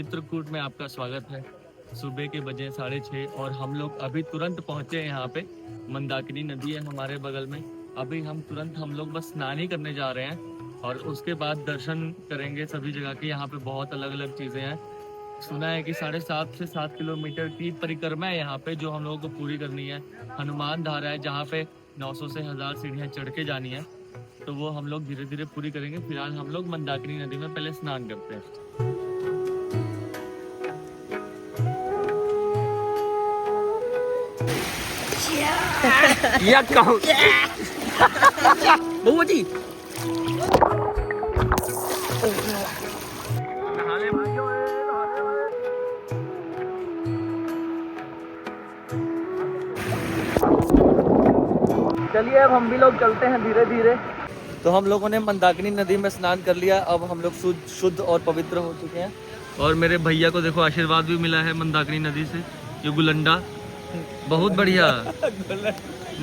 चित्रकूट में आपका स्वागत है। सुबह के बजे 6:30 और हम लोग अभी तुरंत पहुंचे हैं यहाँ पे। मंदाकिनी नदी है हमारे बगल में। अभी हम लोग बस स्नान ही करने जा रहे हैं और उसके बाद दर्शन करेंगे सभी जगह के। यहाँ पे बहुत अलग अलग चीज़ें हैं। सुना है कि 7.5 से 7 किलोमीटर की परिक्रमा है यहाँ पे, जो हम लोगों को पूरी करनी है। हनुमान धारा है जहाँ पे 900 से 1000 सीढ़ियाँ चढ़ के जानी है, तो वो हम लोग धीरे धीरे पूरी करेंगे। फिलहाल हम लोग मंदाकिनी नदी में पहले स्नान करते हैं। या कहूँ बउआ जी चलिए अब हम भी लोग चलते हैं धीरे धीरे। तो हम लोगों ने मंदाकिनी नदी में स्नान कर लिया। अब हम लोग शुद्ध और पवित्र हो चुके हैं। और मेरे भैया को देखो आशीर्वाद भी मिला है मंदाकिनी नदी से, ये गुलंडा बहुत बढ़िया।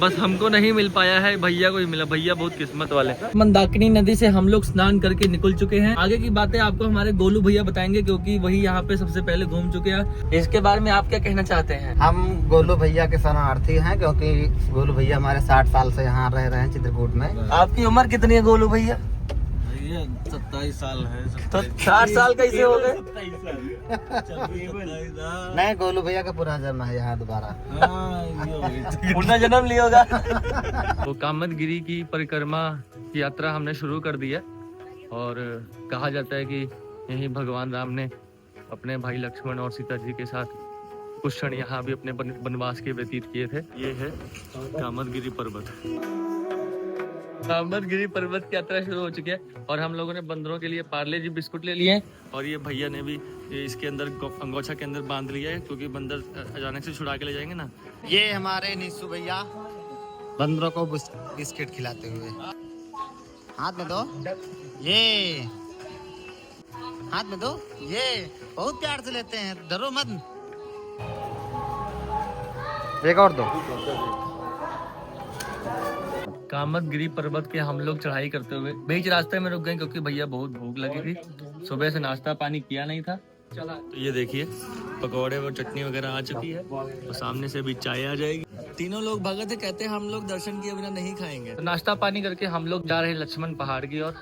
बस हमको नहीं मिल पाया है, भैया को ही मिला। भैया बहुत किस्मत वाले। मंदाकिनी नदी से हम लोग स्नान करके निकल चुके हैं। आगे की बातें आपको हमारे गोलू भैया बताएंगे, क्योंकि वही यहाँ पे सबसे पहले घूम चुके हैं। इसके बारे में आप क्या कहना चाहते हैं? हम गोलू भैया के शरणार्थी हैं, क्योंकि गोलू भैया हमारे 60 साल से यहाँ रह रहे हैं चित्रकूट में। आपकी उम्र कितनी है गोलू भैया? 27 साल है। तो 60 साल कैसे हो गए? नहीं, गोलू भैया का पूरा जन्म है यहाँ दोबारा। पुनः जन्म लिया होगा। तो कामदगिरी की परिक्रमा की यात्रा हमने शुरू कर दी है और कहा जाता है कि यही भगवान राम ने अपने भाई लक्ष्मण और सीता जी के साथ कुछ क्षण यहाँ भी अपने वनवास के व्यतीत किए थे। ये है कामदगिरी पर्वत। कामदगिरी पर्वत की यात्रा शुरू हो चुकी है और हम लोगों ने बंदरों के लिए पार्ले जी बिस्कुट ले लिए हैं और ये भैया ने भी इसके अंदर अंगोछा के अंदर बांध लिया है, क्योंकि बंदर अचानक से छुड़ा के ले जाएंगे ना। ये हमारे नीसू भैया बंदरों को बिस्किट खिलाते हुए। हाथ में दो, ये हाथ में दो, ये बहुत प्यार से लेते हैं, डरो मत। एक और दो। कामदगिरी पर्वत के हम लोग चढ़ाई करते हुए बीच रास्ते में रुक गए, क्योंकि भैया बहुत भूख लगी थी। सुबह से नाश्ता पानी किया नहीं था। तो ये देखिए पकौड़े और चटनी वगैरह आ चुकी है, तो सामने से भी चाय आ जाएगी। तीनों लोग भगत कहते हैं हम लोग दर्शन किए बिना नहीं खाएंगे। तो नाश्ता पानी करके हम लोग जा रहे हैं लक्ष्मण पहाड़ की ओर।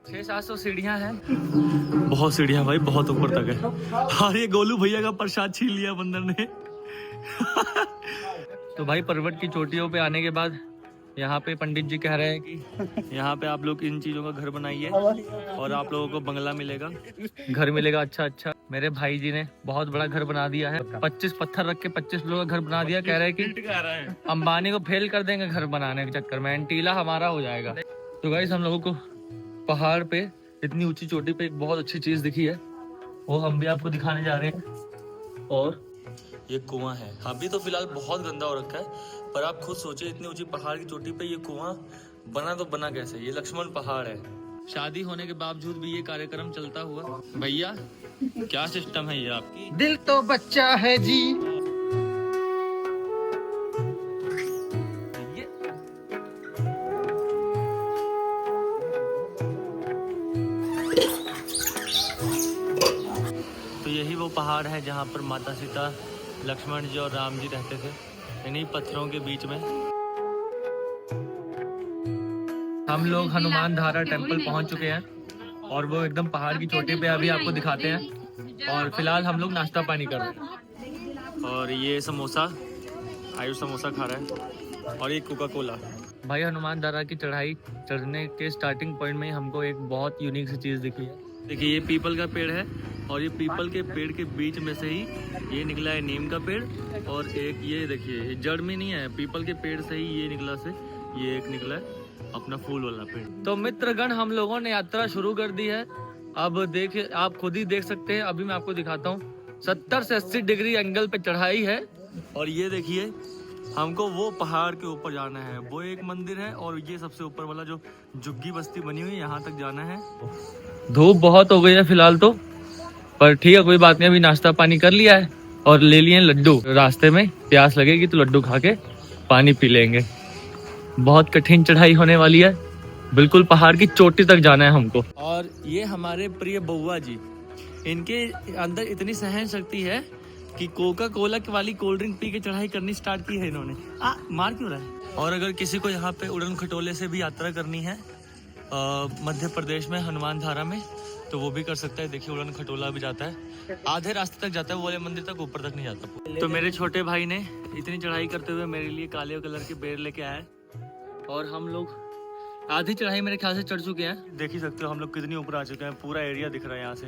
600-700 सीढ़ियाँ हैं। बहुत सीढ़ियाँ भाई, बहुत ऊपर तक है। और ये गोलू भैया का प्रसाद छीन लिया बंदर ने। तो भाई पर्वत की चोटियों पे आने के बाद यहाँ पे पंडित जी कह रहे हैं कि यहाँ पे आप लोग इन चीजों का घर बनाइए और आप लोगों को बंगला मिलेगा, घर मिलेगा। अच्छा मेरे भाई जी ने बहुत बड़ा घर बना दिया है। 25 पत्थर रख के 25 लोगों का घर बना दिया। कह रहे हैं कि अंबानी को फेल कर देंगे घर बनाने के चक्कर में, एंटीला हमारा हो जाएगा। तो गाइस हम लोगों को पहाड़ पे इतनी ऊंची चोटी पे एक बहुत अच्छी चीज दिखी है, वो हम भी आपको दिखाने जा रहे हैं। और ये कुआं है। अभी तो फिलहाल बहुत गंदा हो रखा है, पर आप खुद सोचिए इतनी ऊंची पहाड़ की चोटी पे ये कुआं बना तो बना कैसे? ये लक्ष्मण पहाड़ है। शादी होने के बावजूद भी ये कार्यक्रम चलता हुआ। भैया क्या सिस्टम है ये आपकी? दिल तो बच्चा है जी। तो यही वो पहाड़ है जहाँ पर माता सीता, लक्ष्मण जी और राम जी रहते थे, इन्हीं पत्थरों के बीच में। हम लोग हनुमान धारा टेम्पल पहुंच चुके हैं और वो एकदम पहाड़ की चोटी पे अभी आपको दिखाते हैं। और फिलहाल हम लोग नाश्ता पानी कर रहे हैं। और ये समोसा, आयुष समोसा खा रहा है, और ये कोका कोला। भाई हनुमान धारा की चढ़ाई चढ़ने के स्टार्टिंग पॉइंट में ही हमको एक बहुत यूनिक सी चीज़ दिखी है। देखिए ये पीपल का पेड़ है और ये पीपल के पेड़ के बीच में से ही ये निकला है नीम का पेड़। और एक ये देखिए ये जड़ में नहीं है, पीपल के पेड़ से ही ये निकला से ये एक निकला है अपना फूल वाला पेड़। तो मित्रगण हम लोगों ने यात्रा शुरू कर दी है। अब देखिए आप खुद ही देख सकते हैं, अभी मैं आपको दिखाता हूँ। 70 से 80 डिग्री एंगल पे चढ़ाई है। और ये देखिए हमको वो पहाड़ के ऊपर जाना है, वो एक मंदिर है और ये सबसे ऊपर वाला जो झुग्गी बस्ती बनी हुई है यहाँ तक जाना है। धूप बहुत हो गई है फिलहाल तो, पर ठीक है कोई बात नहीं। अभी नाश्ता पानी कर लिया है और ले लिए लड्डू। रास्ते में प्यास लगेगी तो लड्डू खा के पानी पी लेंगे। बहुत कठिन चढ़ाई होने वाली है, बिल्कुल पहाड़ की चोटी तक जाना है हमको। और ये हमारे प्रिय बउआ जी, इनके अंदर इतनी सहन शक्ति है कि कोका कोला वाली कोल्ड ड्रिंक पी के चढ़ाई करनी स्टार्ट की है इन्होंने। मार क्यों रहा है? और अगर किसी को यहाँ पे उड़न खटोले से भी यात्रा करनी है मध्य प्रदेश में हनुमान धारा में, तो वो भी कर सकता है। देखिए उड़न खटोला भी जाता है, आधे रास्ते तक जाता है, वो वाले मंदिर तक, ऊपर तक नहीं जाता। तो मेरे छोटे भाई ने इतनी चढ़ाई करते हुए मेरे लिए काले कलर के बेर लेके आए और हम लोग आधी चढ़ाई मेरे ख्याल से चढ़ चुके हैं। देख ही सकते हो हम लोग कितनी ऊपर आ चुके हैं, पूरा एरिया दिख रहा है यहाँ से।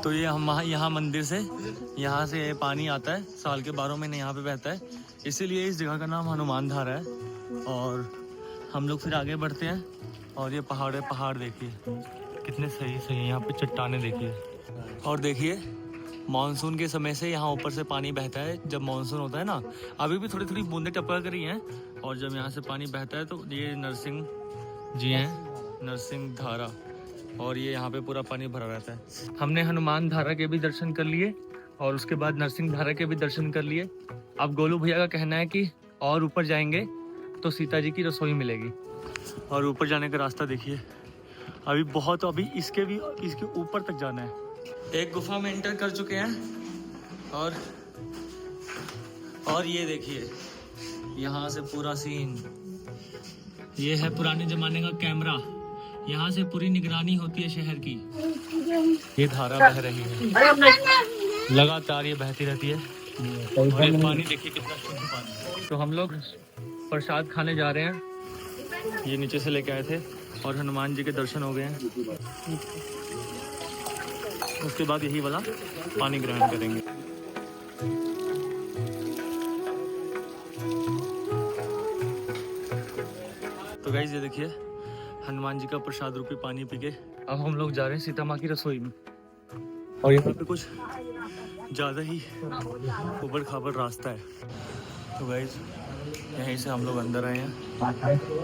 तो ये हम यहाँ मंदिर से यहाँ से पानी आता है, साल के 12 महीने यहाँ पे बहता है, इसीलिए इस जगह का नाम हनुमान धारा है। और हम लोग फिर आगे बढ़ते हैं और ये पहाड़ है, पहाड़ देखिए कितने सही सही है, यहाँ पे चट्टानें देखिए। और देखिए मानसून के समय से यहाँ ऊपर से पानी बहता है। जब मानसून होता है ना, अभी भी थोड़ी थोड़ी बूंदें टपक रही हैं, और जब यहाँ से पानी बहता है तो ये नरसिंह जी हैं, नरसिंह धारा, और ये यहाँ पे पूरा पानी भरा रहता है। हमने हनुमान धारा के भी दर्शन कर लिए और उसके बाद नरसिंह धारा के भी दर्शन कर लिए। अब गोलू भैया का कहना है कि और ऊपर जाएंगे तो सीता जी की रसोई मिलेगी। और ऊपर जाने का रास्ता देखिए, अभी बहुत, अभी इसके ऊपर तक जाना है। एक गुफा में एंटर कर चुके हैं और ये देखिए यहाँ से पूरा सीन, ये है पुराने जमाने का कैमरा, यहाँ से पूरी निगरानी होती है शहर की। ये धारा बह रही है, लगातार ये बहती रहती है, और ये पानी देखिए कितना शुद्ध पानी। तो हम लोग प्रसाद खाने जा रहे हैं, ये नीचे से लेके आए थे, और हनुमान जी के दर्शन हो गए हैं। उसके बाद यही वाला पानी ग्रहण करेंगे। तो गाइस ये देखिए हनुमान जी का प्रसाद रूपी पानी पी के अब हम लोग जा रहे हैं सीता माँ की रसोई में। और यहाँ पे कुछ ज़्यादा ही उबड़ खाबड़ रास्ता है। तो गाइस यहीं से हम लोग अंदर आए हैं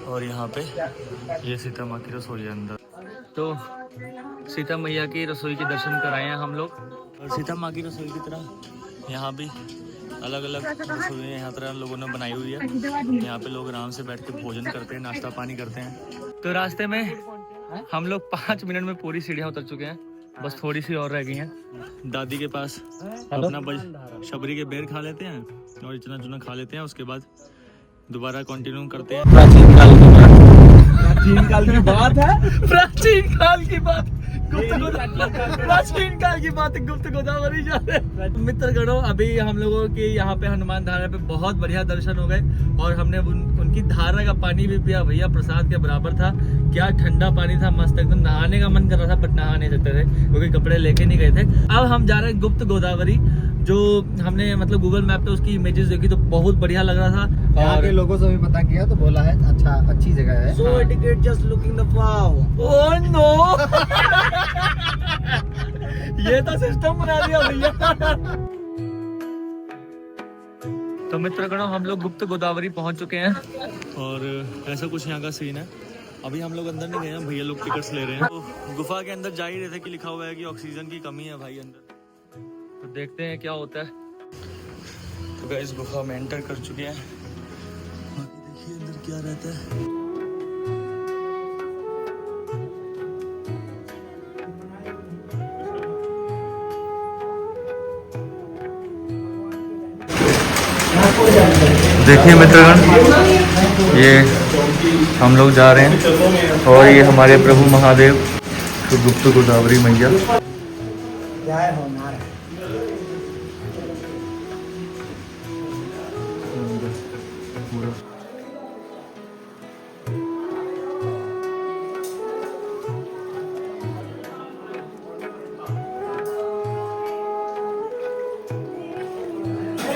और यहाँ पे ये सीता माँ की रसोई है अंदर। तो सीता मैया की रसोई के दर्शन कराए हैं हम लोग। और सीता माँ की रसोई की तरह यहाँ भी अलग अलग रसोई यहाँ तरह लोगों ने बनाई हुई है। यहाँ पे लोग आराम से बैठ के भोजन करते हैं, नाश्ता पानी करते हैं। तो रास्ते में हम लोग 5 मिनट में पूरी सीढ़ियाँ उतर चुके हैं, बस थोड़ी सी और रह गई हैं। दादी के पास अपना शबरी के बेर खा लेते हैं और इतना चुना खा लेते हैं, उसके बाद दोबारा कंटिन्यू करते हैं। प्राचीन काल की बात है, प्राचीन काल की बात, प्राचीन काल की बात, गुप्त गोदावरी जा रहे हैं। मित्रगणों, अभी हम लोगों के यहाँ पे हनुमान धारा पे बहुत बढ़िया दर्शन हो गए और हमने उनकी धारा का पानी भी पिया। भैया प्रसाद के बराबर था, क्या ठंडा पानी था, मस्त एकदम। नहाने का मन कर रहा था बट नहा नहीं सकते थे क्योंकि कपड़े लेके नहीं गए थे। अब हम जा रहे हैं गुप्त गोदावरी, जो हमने मतलब गूगल मैप पे उसकी इमेजेस देखी तो बहुत बढ़िया लग रहा था। यहाँ के लोगों से भी पता किया तो बोला है अच्छी जगह है। So etiquette just looking the wow. Oh no! ये तो सिस्टम बना दिया भैया। तो मित्रगणों, हम लोग गुप्त गोदावरी पहुंच चुके हैं और ऐसा कुछ यहाँ का सीन है। अभी हम लोग अंदर नहीं गए हैं, भैया लोग टिकट्स ले रहे हैं। तो गुफा के अंदर जा ही रहे थे कि लिखा हुआ है कि ऑक्सीजन की कमी है भाई अंदर, तो देखते हैं क्या होता है। तो गाइस गुफा में एंटर कर चुके हैं, देखिए अंदर क्या रहता है। देखिए मित्रगण, ये हम लोग जा रहे हैं और ये हमारे प्रभु महादेव तो गुप्त गोदावरी मैया।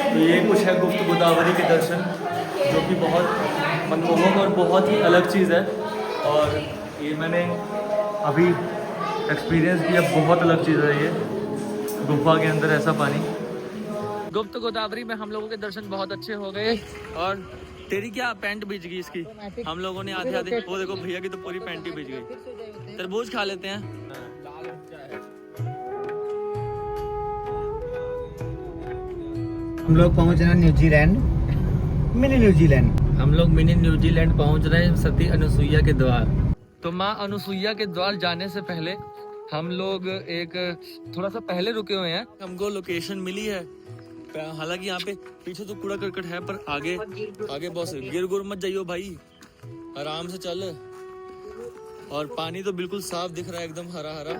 तो ये कुछ है गुप्त गोदावरी के दर्शन, जो कि बहुत मनमोहक और बहुत ही अलग चीज़ है। और ये मैंने अभी एक्सपीरियंस किया, बहुत अलग चीज़ है ये, गुफा के अंदर ऐसा पानी। गुप्त गोदावरी में हम लोगों के दर्शन बहुत अच्छे हो गए। और तेरी क्या पैंट भीज गई इसकी, हम लोगों ने आधे आधे, वो देखो भैया की तो पूरी पैंट ही भीज गई। तरबूज खा लेते हैं। हम लोग पहुंच रहे हैं न्यूजीलैंड, मिनी न्यूजीलैंड। हम लोग मिनी न्यूजीलैंड पहुंच रहे हैं सती अनुसुईया के द्वार। तो माँ अनुसुईया के द्वार जाने से पहले हम लोग एक थोड़ा सा पहले रुके हुए हैं, हमको लोकेशन मिली है। हालांकि यहाँ पे पीछे तो कूड़ा करकट है, पर आगे आगे बॉस गिर गुर मत जाइयो भाई, आराम से चल। और पानी तो बिल्कुल साफ दिख रहा है, एकदम हरा हरा।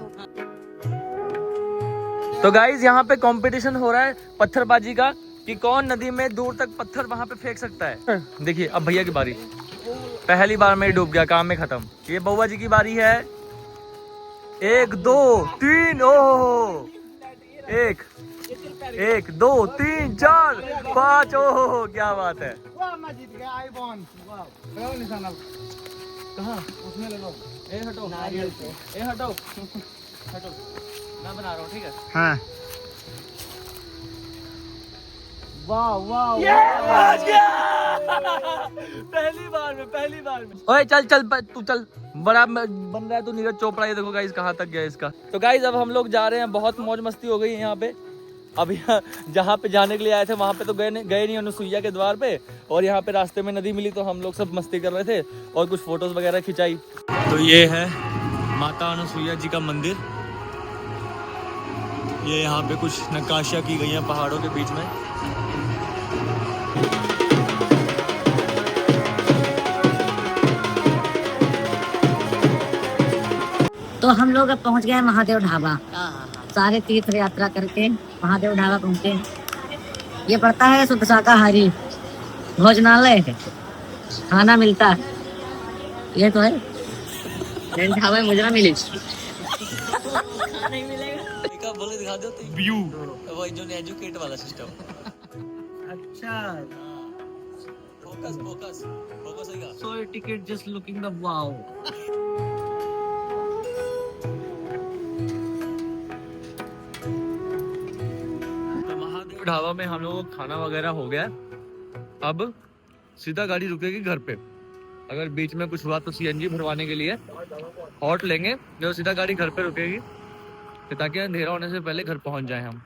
तो गाइज यहाँ पे कंपटीशन हो रहा है पत्थरबाजी का कि कौन नदी में दूर तक पत्थर वहां पे फेंक सकता है। देखिए अब भैया की बारी, पहली बार में ही डूब गया, काम में खत्म। ये बउआ जी की बारी है। 1 2 3 ओहो, 1 1 2 3 4 5 ओहो, क्या बात है। कहाँ उसमें लगाओ, ए हटो नारियल पे, ए हटो हटो, मैं बना रहा हूँ, ठीक है। हाँ Wow, wow. पहली बार में। ओए चल तू चल, बड़ा बन रहा है तू नीरज चोपड़ा। ये देखो गाइस कहाँ तक गया इसका। तो गाइस अब हम लोग जा रहे हैं, बहुत मौज मस्ती हो गई है यहाँ पे। अब यहाँ जहाँ पे जाने के लिए आए थे वहाँ पे तो गए नहीं अनुसुईया के द्वार पे, और यहाँ पे रास्ते में नदी मिली तो हम लोग सब मस्ती कर रहे थे और कुछ फोटोज वगैरह खिंचाई। तो ये है माता अनुसुईया जी का मंदिर। ये यहाँ पे कुछ नक्काशियाँ की गई हैं पहाड़ों के बीच में। तो हम लोग अब पहुंच गए महादेव ढाबा। सारे तीर्थ यात्रा करके महादेव ढाबा पहुंचे। ये पड़ता है शुद्ध शाकाहारी भोजनालय है, खाना मिलता है। ये तो है ढाबा में मुझे ना मिली। बोले दिखा दो व्यू, वही जो एजुकेट वाला सिस्टम। अच्छा. फोकस होगा। So your ticket just looking the wow. तो महादेव ढाबा में हम लोगों को खाना वगैरह हो गया। अब सीधा गाड़ी रुकेगी घर पे। अगर बीच में कुछ हुआ तो सीएनजी भरवाने के लिए हॉट लेंगे, जो सीधा गाड़ी घर पे रुकेगी ताकि अंधेरा होने से पहले घर पहुंच जाए हम।